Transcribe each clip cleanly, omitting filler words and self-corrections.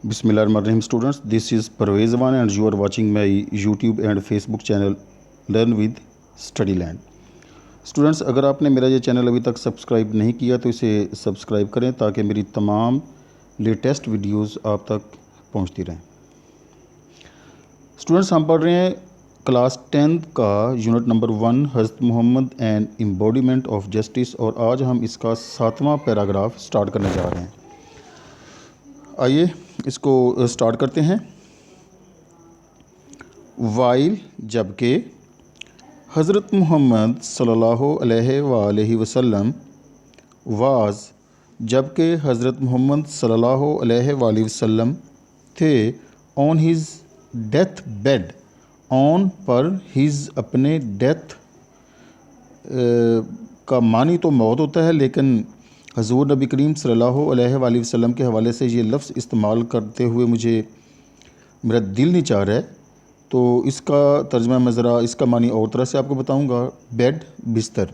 Bismillahirrahmanirrahim students, this is Parvez Awan and you are watching my YouTube and Facebook channel Learn with Studyland। Students, अगर आपने मेरा ये channel अभी तक subscribe नहीं किया तो इसे सब्सक्राइब करें ताकि मेरी तमाम लेटेस्ट वीडियोस आप तक पहुंचती रहें। स्टूडेंट्स, हम पढ़ रहे हैं क्लास 10th का यूनिट नंबर 1 हज़रत Muhammad and embodiment of justice, और आज हम इसका 7वां पैराग्राफ स्टार्ट करने जा रहे हैं। आइए इसको स्टार्ट करते हैं। वाइल जबकि हज़रत मोहम्मद सल्लल्लाहु अलैहि वसल्लम वाज जबकि हज़रत मोहम्मद सल्लल्लाहु अलैहि वसल्लम थे on his death bed, on पर हिज अपने डेथ का मानी तो मौत होता है, लेकिन हज़ूर नबी करीम सल्लल्लाहु अलैहि वसल्लम के हवाले से ये लफ्ज़ इस्तेमाल करते हुए मेरा दिल नहीं चाह रहा है, तो इसका तर्जुमा मैं ज़रा इसका मानी और तरह से आपको बताऊंगा। बेड, बिस्तर।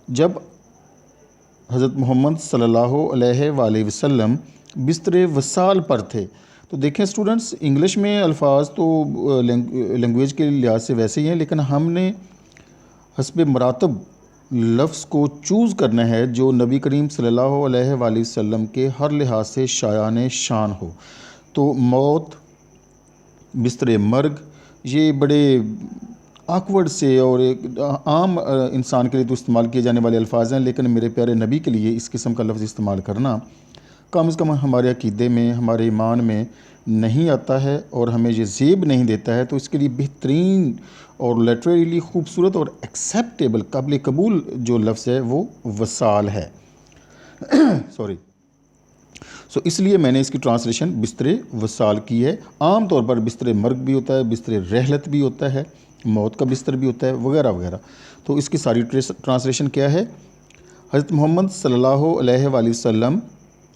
जब हज़रत मोहम्मद सल्लल्लाहु अलैहि वसल्लम बिस्तर वसाल पर थे, तो देखें स्टूडेंट्स, इंग्लिश में अल्फाज तो लैंग्वेज के लिहाज से वैसे ही हैं, लेकिन हमने हस्बे मरातब लफ्ज़ को चूज़ करना है जो नबी करीम सल्लल्लाहु अलैहि वसल्लम के हर लिहाज से शायान शान हो। तो मौत, बिस्तर मर्ग, ये बड़े आकवर्ड से और एक आम इंसान के लिए तो इस्तेमाल किए जाने वाले अल्फाज हैं, लेकिन मेरे प्यारे नबी के लिए इस किस्म का लफ्ज़ इस्तेमाल करना कम से कम हमारे अक़ीदे में, हमारे ईमान में नहीं आता है और हमें ये ज़ेब नहीं देता है। तो इसके लिए बेहतरीन और लिटरेली ख़ूबसूरत और एक्सेप्टेबल, काबिल कबूल जो लफ्ज़ है वो वसाल है। सॉरी। इसलिए मैंने इसकी ट्रांसलेशन बिस्तर वसाल की है। आम तौर पर बिस्तर मर्ग भी होता है, बिस्तर रहलत भी होता है, मौत का बिस्तर भी होता है, वगैरह वगैरह। तो इसकी सारी ट्रांसलेशन क्या है? हज़रत मोहम्मद सल्लल्लाहु अलैहि वसल्लम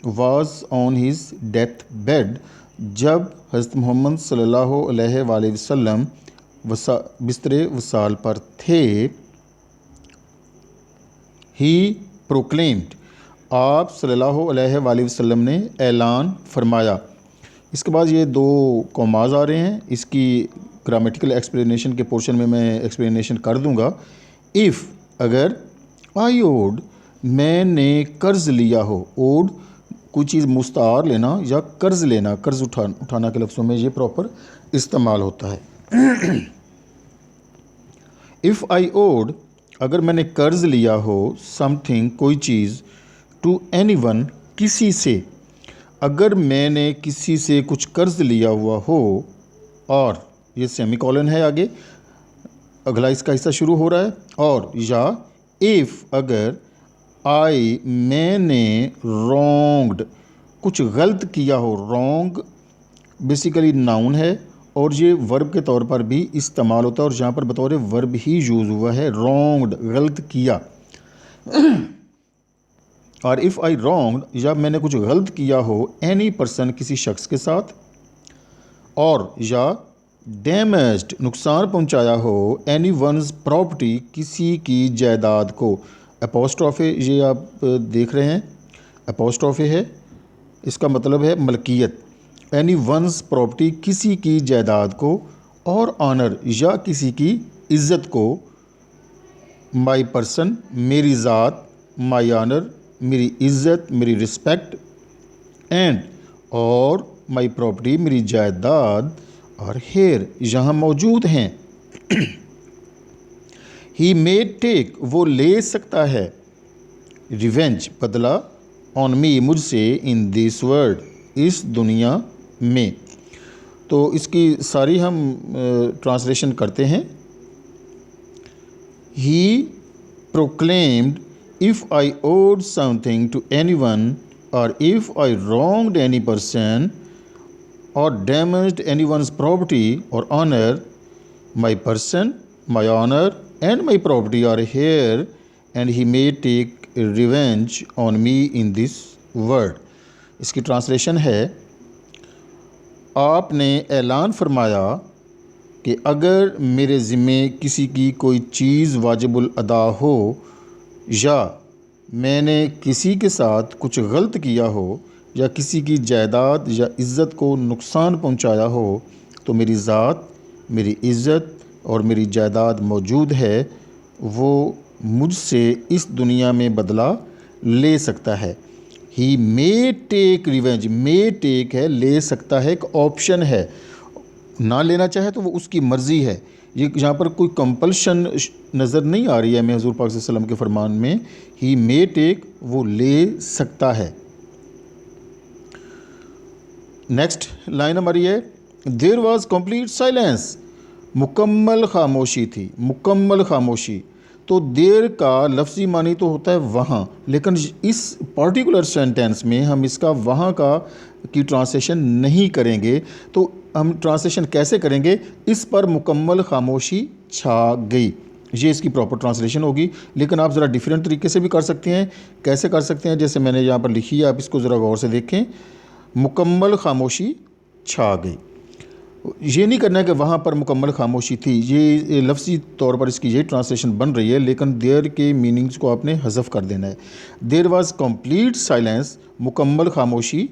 was on his death bed, जब हज़रत मोहम्मद सल्लल्लाहु अलैहि वसल्लम बिस्तर वसाल पर थे। ही प्रोक्लेम्ड, आप सल्लल्लाहु अलैहि वसल्लम ने ऐलान फरमाया। इसके बाद ये दो कॉमाज आ रहे हैं, इसकी ग्रामेटिकल एक्सप्लेनेशन के पोर्शन में मैं एक्सप्लेनेशन कर दूंगा। इफ़, अगर, आई ओड, मैंने कर्ज़ लिया हो। ओड कोई चीज़ मुस्तार लेना या कर्ज़ लेना, कर्ज़ उठाना के लफ्ज़ों में ये प्रॉपर इस्तेमाल होता है। इफ़ आई ओड, अगर मैंने कर्ज़ लिया हो, समथिंग, कोई चीज़, टू एनीवन, किसी से, अगर मैंने किसी से कुछ कर्ज़ लिया हुआ हो, और ये सेमीकोलन है आगे, अगला इसका हिस्सा शुरू हो रहा है, और या इफ़, अगर, आई, मैंने, रॉन्ग्ड, कुछ गलत किया हो। रॉन्ग बेसिकली नाउन है और ये वर्ब के तौर पर भी इस्तेमाल होता है, और यहाँ पर बतौर वर्ब ही यूज़ हुआ है। रॉन्ग्ड, गलत किया। और इफ़ आई रॉन्ग्ड, या मैंने कुछ गलत किया हो, एनी पर्सन, किसी शख्स के साथ, और या डैमेज्ड, नुकसान पहुँचाया हो, एनी वंस प्रॉपर्टी, किसी की जायदाद को। अपोस्ट्रोफे ये आप देख रहे हैं, अपोस्ट्रोफे है, इसका मतलब है मलकियत। एनी वंस प्रॉपर्टी, किसी की जायदाद को, और ऑनर, या किसी की इज़्ज़त को। माई पर्सन, मेरी ज़ात, माई ऑनर, मेरी इज़्ज़त, मेरी रिस्पेक्ट, एंड, और, माई प्रॉपर्टी, मेरी जायदाद, और हेयर, यहाँ मौजूद हैं। ही मे टेक, वो ले सकता है, रिवेंज, बदला, ऑन मी, मुझसे, इन दिस वर्ल्ड, इस दुनिया में। तो इसकी सारी हम ट्रांसलेशन करते हैं। He proclaimed, if I owed something to anyone, और if I wronged any person, और डैमेज्ड एनीवन्स प्रॉपर्टी और honour, my person, my honour, and my property are here, and he may take revenge on me in this world। इसकी translation है, आपने ऐलान फरमाया कि अगर मेरे ज़िम्मे किसी की कोई चीज़ वाजिबुल अदा हो, या मैंने किसी के साथ कुछ गलत किया हो, या किसी की जायदाद या इज़्ज़त को नुकसान पहुंचाया हो तो मेरी ज़ात, मेरी इज़्ज़त और मेरी जायदाद मौजूद है, वो मुझसे इस दुनिया में बदला ले सकता है। He may take revenge, may take है ले सकता है, एक ऑप्शन है, ना लेना चाहे तो वो उसकी मर्ज़ी है। ये यहाँ पर कोई कंपल्शन नज़र नहीं आ रही है हमें हुज़ूर पाक सल्लल्लाहु अलैहि वसल्लम के फ़रमान में। ही मे टेक, वो ले सकता है। नेक्स्ट लाइन हमारी है, देयर वॉज कंप्लीट साइलेंस, मुकम्मल खामोशी थी, मुकम्मल खामोशी। तो देर का लफ्ज़ी मानी तो होता है वहाँ, लेकिन इस पर्टिकुलर सेंटेंस में हम इसका वहाँ का की ट्रांसलेशन नहीं करेंगे। तो हम ट्रांसलेशन कैसे करेंगे, इस पर मुकम्मल खामोशी छा गई, ये इसकी प्रॉपर ट्रांसलेशन होगी। लेकिन आप ज़रा डिफरेंट तरीके से भी कर सकते हैं। कैसे कर सकते हैं, जैसे मैंने यहाँ पर लिखी है, आप इसको ज़रा गौर से देखें। मुकम्मल खामोशी छा गई, ये नहीं करना है कि वहाँ पर मुकम्मल खामोशी थी, ये लफ्ज़ी तौर पर इसकी ये ट्रांसलेशन बन रही है, लेकिन देर के मीनिंग्स को आपने हज़फ कर देना है। देर वाज कंप्लीट साइलेंस, मुकम्मल खामोशी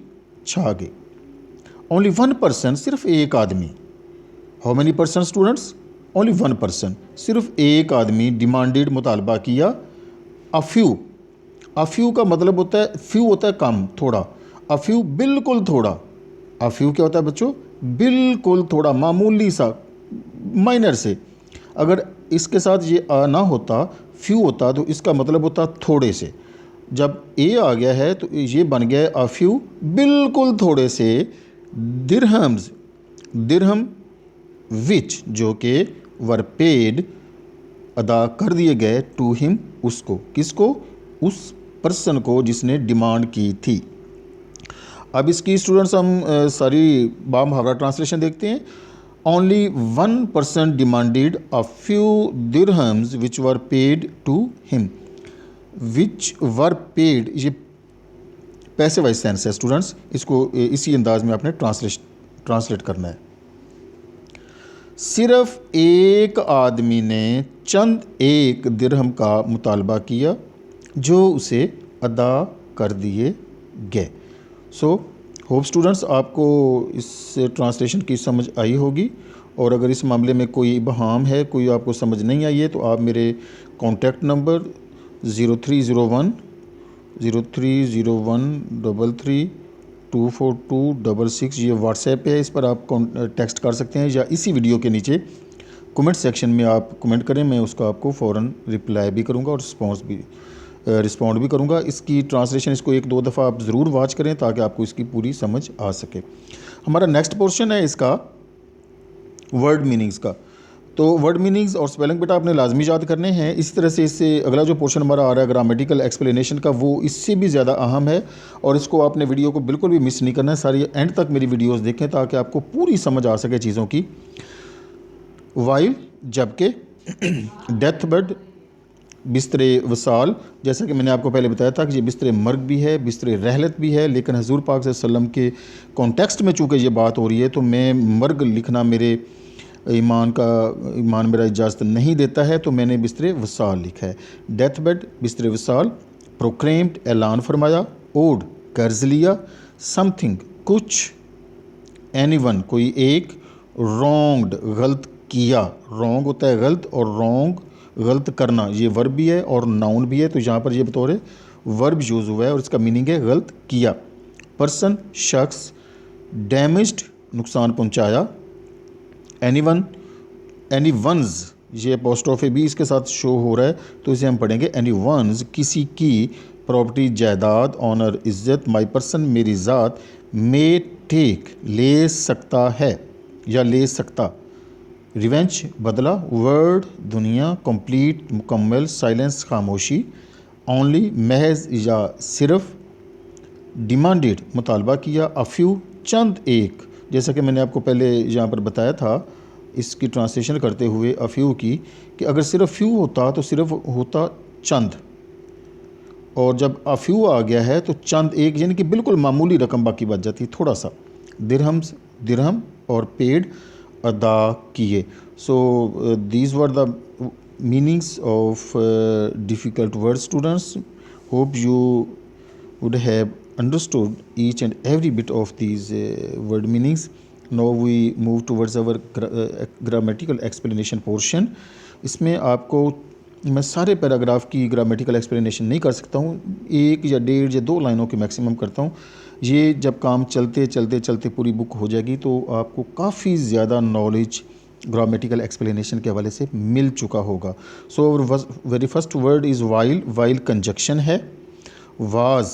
छा गई। ओनली वन पर्सन, सिर्फ एक आदमी। How many person students? Only one person, सिर्फ एक आदमी डिमांडेड, मुतालबा किया। अ फ्यू, अ फ्यू का मतलब होता है, फ्यू होता है कम, थोड़ा। अ फ्यू बिल्कुल थोड़ा। अ फ्यू क्या होता है बच्चों? बिल्कुल थोड़ा, मामूली सा, माइनर से। अगर इसके साथ ये आ ना होता, फ्यू होता, तो इसका मतलब होता थोड़े से। जब ए आ गया है तो ये बन गया है अ फ्यू, बिल्कुल थोड़े से। दिरहम्स, दिरहम विच, जो कि वर पेड, अदा कर दिए गए, टू हिम, उसको, किसको? उस पर्सन को जिसने डिमांड की थी। अब इसकी स्टूडेंट्स हम सारी बामुहावरा ट्रांसलेशन देखते हैं। Only one person demanded a few dirhams which were paid to him. Which were paid, ये पैसे वाइज सेंस है स्टूडेंट्स, इसको इसी अंदाज में आपने ट्रांसलेट करना है। सिर्फ एक आदमी ने चंद एक दिरहम का मुतालबा किया जो उसे अदा कर दिए गए। सो होप स्टूडेंट्स आपको इस ट्रांसलेशन की समझ आई होगी, और अगर इस मामले में कोई इबहाम है, कोई आपको समझ नहीं आई है, तो आप मेरे कॉन्टैक्ट नंबर 030133324266, ये व्हाट्सएप है, इस पर आप टेक्स्ट कर सकते हैं, या इसी वीडियो के नीचे कमेंट सेक्शन में आप कमेंट करें, मैं उसका आपको फ़ौरन रिप्लाई भी करूँगा और रिस्पॉन्ड भी करूँगा। इसकी ट्रांसलेशन, इसको एक दो दफ़ा आप ज़रूर वॉच करें ताकि आपको इसकी पूरी समझ आ सके। हमारा नेक्स्ट पोर्शन है इसका वर्ड मीनिंग्स का। तो वर्ड मीनिंग्स और स्पेलिंग बेटा आपने लाजमी याद करने हैं। इस तरह से इससे अगला जो पोर्शन हमारा आ रहा है ग्रामेटिकल एक्सप्लेनेशन का, वो इससे भी ज़्यादा अहम है, और इसको आपने वीडियो को बिल्कुल भी मिस नहीं करना है। सारी एंड तक मेरी वीडियोस देखें ताकि आपको पूरी समझ आ सके चीज़ों की। वाइल, जबकि। डेथ बेड, बिस्तरे वसाल, जैसा कि मैंने आपको पहले बताया था कि ये बिस्तरे मर्ग भी है, बिस्तरे रहलत भी है, लेकिन हजूर पाक सल्लल्लाहु अलैहि वसल्लम के कॉन्टेक्स्ट में चूँकि ये बात हो रही है, तो मैं मर्ग लिखना, मेरे ईमान मेरा इजाज़त नहीं देता है, तो मैंने बिस्तरे वसाल लिखा है। डेथ बेड, बिस्तरे वसाल। प्रोक्लेम्ड, ऐलान फरमाया। ओड, कर्ज लिया। समथिंग, कुछ। एनीवन, कोई एक। रॉन्ग्ड, गलत किया। रॉन्ग होता है गलत, और रॉन्ग गलत करना, ये वर्ब भी है और नाउन भी है, तो यहाँ पर ये बतौर वर्ब यूज़ हुआ है और इसका मीनिंग है गलत किया। पर्सन, शख्स। डैमेज्ड, नुकसान पहुँचाया। एनीवन, एनीवन्स, ये अपोस्ट्रोफी भी इसके साथ शो हो रहा है, तो इसे हम पढ़ेंगे एनीवन्स, किसी की प्रॉपर्टी, जायदाद। ऑनर, इज़्ज़त। माई पर्सन, मेरी ज़ात। मे टेक, ले सकता है या ले सकता। रिवेंज, बदला। वर्ड, दुनिया। कंप्लीट, मुकम्मल। साइलेंस, खामोशी। ओनली, महज या सिर्फ। डिमांडेड, मुतालबा किया। अ फ्यू, चंद एक, जैसा कि मैंने आपको पहले यहाँ पर बताया था इसकी ट्रांसलेशन करते हुए अ फ्यू की, कि अगर सिर्फ फ्यू होता तो सिर्फ होता चंद, और जब अ फ्यू आ गया है तो चंद एक, यानी कि बिल्कुल मामूली रकम बाकी बच जाती, थोड़ा सा। दिरहम्स, दिरहम, और पेड, अदा किए। So these were the meanings of difficult word students. Hope you would have understood each and every bit of these word meanings. Now we move towards our grammatical explanation portion. इसमें आपको मैं सारे paragraph की grammatical explanation नहीं कर सकता हूँ, 1 या 1.5 या 2 लाइनों के मैक्सिमम करता हूँ। ये जब काम चलते चलते चलते पूरी बुक हो जाएगी तो आपको काफ़ी ज़्यादा नॉलेज ग्रामेटिकल एक्सप्लेनेशन के हवाले से मिल चुका होगा। So very first word is while. While conjunction है। वाज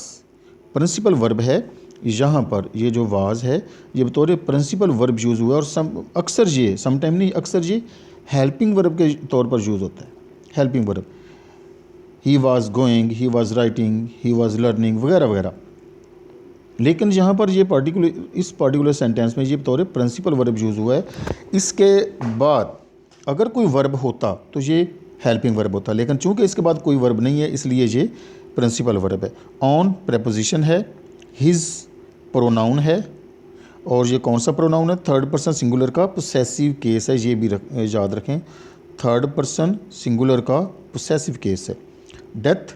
प्रिंसिपल वर्ब है। यहाँ पर ये जो वाज है ये बतौर प्रिंसिपल वर्ब यूज़ हुआ है और अक्सर ये समटाइम नहीं अक्सर ये हेल्पिंग वर्ब के तौर पर यूज़ होता है। Helping verb, he was going, he was writing, he was learning वगैरह वगैरह। लेकिन यहाँ पर ये इस पार्टिकुलर सेंटेंस में ये बतौर प्रिंसिपल वर्ब यूज़ हुआ है। इसके बाद अगर कोई वर्ब होता तो ये हेल्पिंग वर्ब होता, लेकिन चूंकि इसके बाद कोई वर्ब नहीं है इसलिए ये प्रिंसिपल वर्ब है। ऑन प्रेपोजिशन है। हिज प्रोनाउन है और ये कौन सा प्रोनाउन है? थर्ड पर्सन सिंगुलर का पोसेसिव केस है, ये भी याद रखें। थर्ड पर्सन सिंगुलर का पोसेसिव केस है। डेथ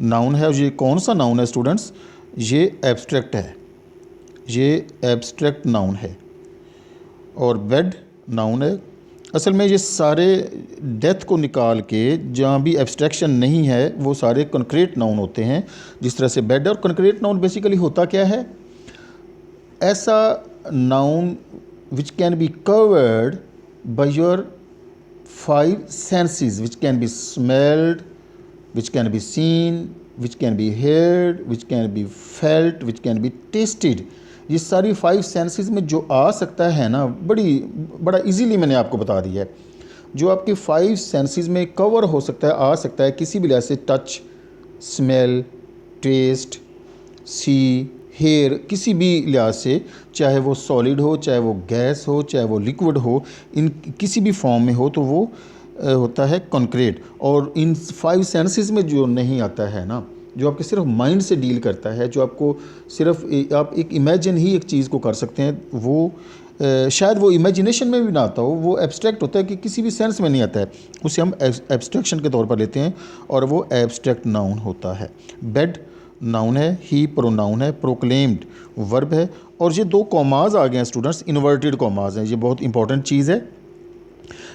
नाउन है और ये कौन सा नाउन है स्टूडेंट्स? ये एब्स्ट्रैक्ट है, ये एब्स्ट्रैक्ट नाउन है। और बेड नाउन है। असल में ये सारे डेथ को निकाल के जहाँ भी एब्स्ट्रैक्शन नहीं है वो सारे कंक्रीट नाउन होते हैं, जिस तरह से बेड। और कंक्रीट नाउन बेसिकली होता क्या है? ऐसा noun which can be covered by your 5 senses, which can be smelled, which can be seen, which can be heard, which can be felt, which can be tasted। ये सारी 5 senses में जो आ सकता है ना, बड़ा इजीली मैंने आपको बता दिया है। जो आपके 5 senses में कवर हो सकता है, आ सकता है किसी भी लिहाज से, टच, स्मेल, टेस्ट, सी, हेयर, किसी भी लिहाज से, चाहे वो सॉलिड हो, चाहे वो गैस हो, चाहे वो लिक्विड हो, इन किसी भी फॉर्म में हो तो वो होता है कंक्रीट। और इन 5 सेंसेस में जो नहीं आता है ना, जो आपके सिर्फ माइंड से डील करता है, जो आपको सिर्फ आप एक इमेजिन ही एक चीज़ को कर सकते हैं, वो शायद वो इमेजिनेशन में भी ना आता हो, वो एब्स्ट्रैक्ट होता है कि किसी भी सेंस में नहीं आता है, उसे हम एब्स्ट्रैक्शन के तौर पर लेते हैं और वो एब्स्ट्रैक्ट नाउन होता है। बेड नाउन है। ही प्रोनाउन है। प्रोक्लेम्ड वर्ब है। और ये 2 कॉमाज आ गए हैं स्टूडेंट्स, इन्वर्टेड कॉमाज हैं, ये बहुत इंपॉर्टेंट चीज़ है।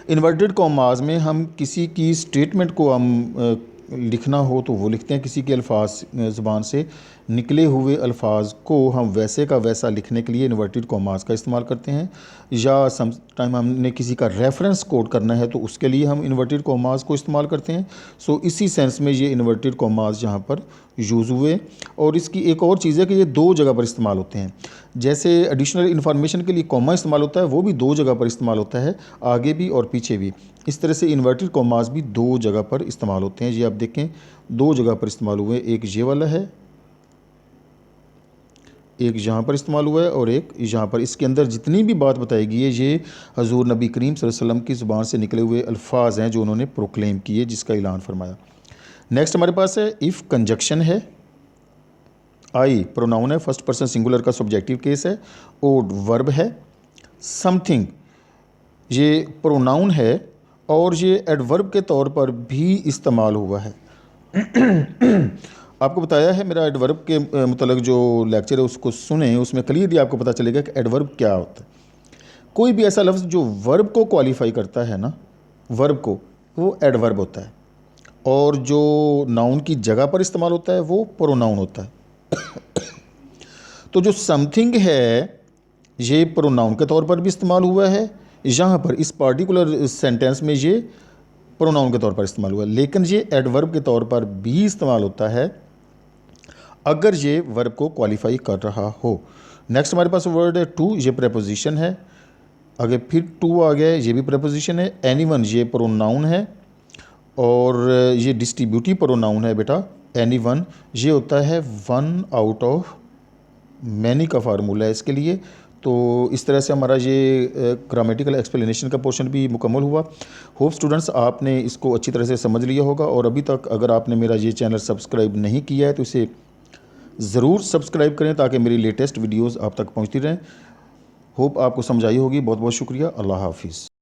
इन्वर्टेड कॉमाज में हम किसी की स्टेटमेंट को हम लिखना हो तो वो लिखते हैं, किसी के अल्फाज ज़ुबान से निकले हुए अल्फाज को हम वैसे का वैसा लिखने के लिए इन्वर्टेड कॉमाज का इस्तेमाल करते हैं। या सम टाइम हमने किसी का रेफरेंस कोड करना है तो उसके लिए हम इन्वर्टेड कॉमाज को इस्तेमाल करते हैं। सो इसी सेंस में ये इन्वर्टेड कॉमाज यहाँ पर यूज़ हुए। और इसकी एक और चीज़ है कि ये 2 जगह पर इस्तेमाल होते हैं। जैसे एडिशनल इन्फॉर्मेशन के लिए कॉमा इस्तेमाल होता है, वो भी 2 जगह पर इस्तेमाल होता है, आगे भी और पीछे भी। इस तरह से इन्वर्टेड कॉमाज भी 2 जगह पर इस्तेमाल होते हैं। ये आप देखें 2 जगह पर इस्तेमाल हुए, एक ये वाला है, एक यहाँ पर इस्तेमाल हुआ है और एक यहाँ पर। इसके अंदर जितनी भी बात बताई गई है ये हजूर नबी करीम सल्लल्लाहु अलैहि वसल्लम की ज़ुबान से निकले हुए अल्फाज हैं जो उन्होंने प्रोक्लेम किए, जिसका ऐलान फरमाया। नेक्स्ट हमारे पास है इफ़ कंजक्शन है। आई प्रोनाउन है, फर्स्ट पर्सन सिंगुलर का सब्जेक्टिव केस है। ओड वर्ब है। समथिंग ये प्रोनाउन है और ये एडवर्ब के तौर पर भी इस्तेमाल हुआ है। आपको बताया है मेरा एडवर्ब के मतलब जो लेक्चर है उसको सुने, उसमें क्लियरली आपको पता चलेगा कि एडवर्ब क्या होता है। कोई भी ऐसा लफ्ज़ जो वर्ब को क्वालिफाई करता है ना, वर्ब को, वो एडवर्ब होता है। और जो नाउन की जगह पर इस्तेमाल होता है वो प्रोनाउन होता है। तो जो समथिंग है ये प्रोनाउन के तौर पर भी इस्तेमाल हुआ है, यहाँ पर इस पार्टिकुलर सेंटेंस में ये प्रोनाउन के तौर पर इस्तेमाल हुआ है, लेकिन ये एडवर्ब के तौर पर भी इस्तेमाल होता है अगर ये वर्ब को क्वालिफाई कर रहा हो। नेक्स्ट हमारे पास वर्ड है टू, ये प्रेपोजिशन है। आगे फिर टू आ गया, ये भी प्रेपोजिशन है। एनीवन ये प्रोनाउन है और ये डिस्ट्रीब्यूटिव प्रोनाउन है बेटा। एनीवन ये होता है 1 आउट ऑफ मैनी का फार्मूला है इसके लिए। तो इस तरह से हमारा ये ग्रामेटिकल एक्सप्लेनेशन का पोर्शन भी मुकम्मल हुआ। होप स्टूडेंट्स आपने इसको अच्छी तरह से समझ लिया होगा। और अभी तक अगर आपने मेरा ये चैनल सब्सक्राइब नहीं किया है तो इसे ज़रूर सब्सक्राइब करें ताकि मेरी लेटेस्ट वीडियोज़ आप तक पहुँचती रहें। होप आपको समझ आई होगी। बहुत बहुत शुक्रिया। अल्लाह हाफिज़।